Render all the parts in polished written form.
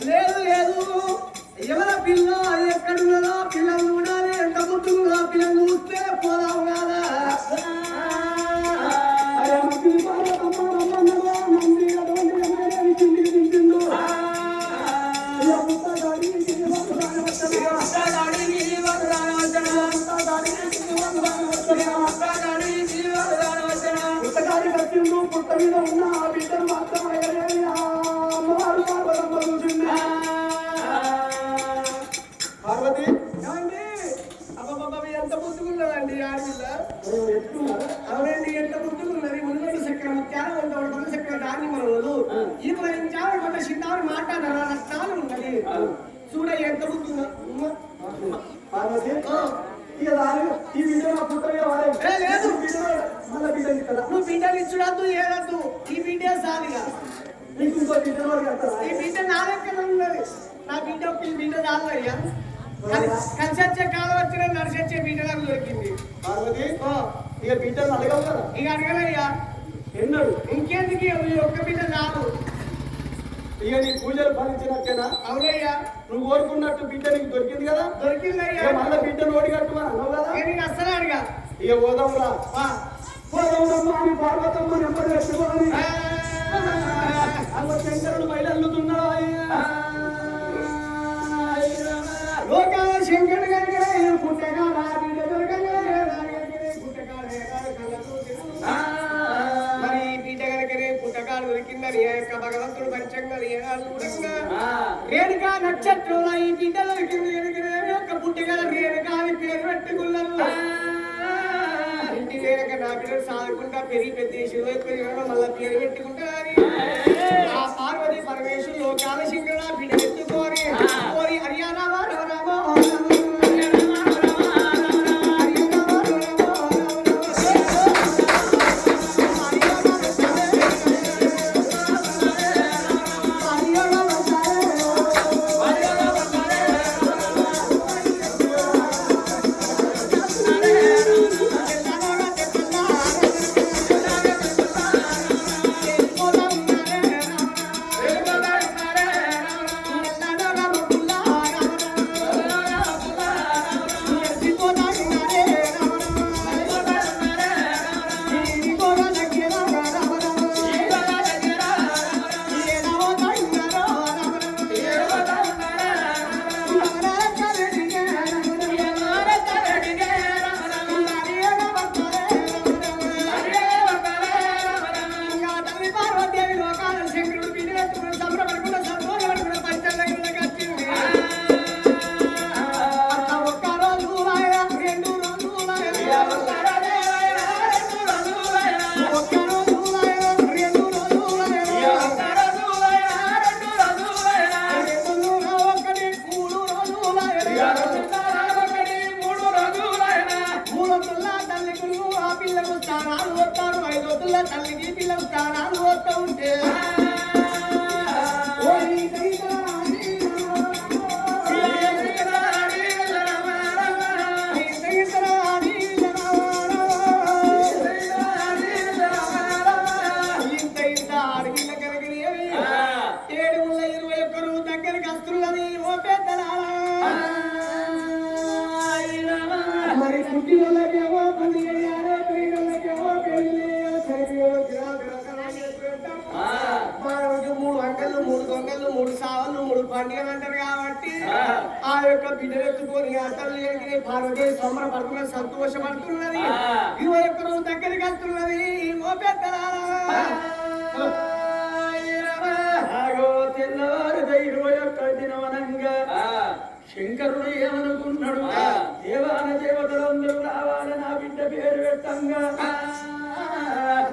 లేదు లేదు ఎవరి పిల్ల ఎక్కడున్నదో పిల్లలు చూడాలి ఎంత ముట్టుగా పిల్లలు చూస్తే పోదాం కదా పుట్ట మీద ఉన్న ఆ బిడ్డను మాత్రం అమ్మవారు పార్వతి అబ్బాబా ఎంత ముద్దుకున్నదండి ఆడపిల్ల అవునండి ఎంత ముద్దుకున్నది ముందు చక్కెర ముత్యాలు కొంత చక్కెర దాన్ని మనలు ఈ మనం చాలా కొంత చిన్నారు మాట్లాడారు రక్తాలు ఉన్నది చూడ ఎంత ముద్దు పార్వతి ఈ బిడ్డ పుట్ట లేదు నువ్వు బిడ్డలు ఇచ్చుడద్దు ఏదద్దు ఈ బిడ్డే సాలిగా ఈ బిడ్డ నా దగ్గర ఉన్నది నా బిడ్డ ఈ బిడ్డ చాలు అయ్యా కలిసొచ్చే కాలం వచ్చిన నడిచొచ్చే బిడ్డ నాకు దొరికింది ఇక బిడ్డను అడగవు కదా ఇక అడగలయ్యా ఎన్నడు ఇంకెందుకు ఈ ఒక్క బిడ్డ చాలు ఇక నీ పూజలు ఫలించినట్టేనా అవునయ్యా నువ్వు కోరుకున్నట్టు బిడ్డ నీకు దొరికింది కదా దొరికిందయ్యా మళ్ళీ బిడ్డ నోటి కట్టుమని అన్నావు కదా నేను అస్సలు అడిగా ఇక పోదాంరా పోదాం పార్వతమ్మ నెంబర్ పెట్టుకోని శంకరుడు బయలుతున్నాడు లోకాల శంకరుడు కనుక పుట్టగా బిడ్డ మరి బిడ్డ కనుకనే పుట్టకాడు దొరికిందని భగవంతుడు పరిచయంగా రేణుకా నక్షత్రంలో ఈ బిడ్డ దొరికింది కనుకనే యొక్క పుట్టగల రేణుకా అని పేరు పెట్టుకున్నారు ఇంటి రేణుక నా బిడ్డలు సాధకుండా పెరిగి పెద్ద మళ్ళా పేరు పెట్టుకుంటారు ఆ పార్వతి పరమేశ్వరు లోకాల శంకరుడు బిడ్డ పెట్టుకోని హర్యానా తల్లికి పిల్లలు స్థానాలు వస్తూ ఉంటే మరి పుట్టినకేమో 10 ఏళ్ళ 5 ఏళ్ళకేమో పెళ్లి పండుగ అంటారు కాబట్టి ఆ యొక్క బిడ్డలు ఎత్తుకొని అతలు పార్వతి సంబరపడుతున్న సంతోషపడుతున్నది. 21 రోజు దగ్గరికి వెళ్తున్నది. తెల్లవారు 21 దినవనంగా శంకరుడు ఏమనుకున్నాడు? దేవాన దేవతలందరూ రావాలి, నా బిడ్డ పేరు పెట్టంగా.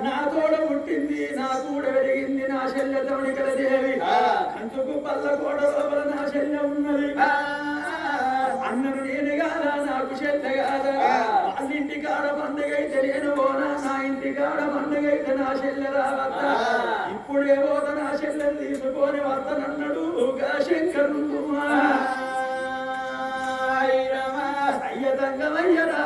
నా తోడ పుట్టింది, నా తోడ పెరిగింది, నా శల్య తమణికల దేవి. అందుకు పల్ల కోడ లోపల నా శల్య ఉన్నది. అన్నను నేను కాదా, నాకు శల్య కాదా? వాళ్ళింటి కాడ పండుగైతే నేను పోనా, నా ఇంటి కాడ పండుగైతే నా శల్య రావద్దా? ఇప్పుడే పోత నా శల్యం తీసుకొని వద్దనన్నాడు శంకరుడు. అయ్యదంగమయ్యరా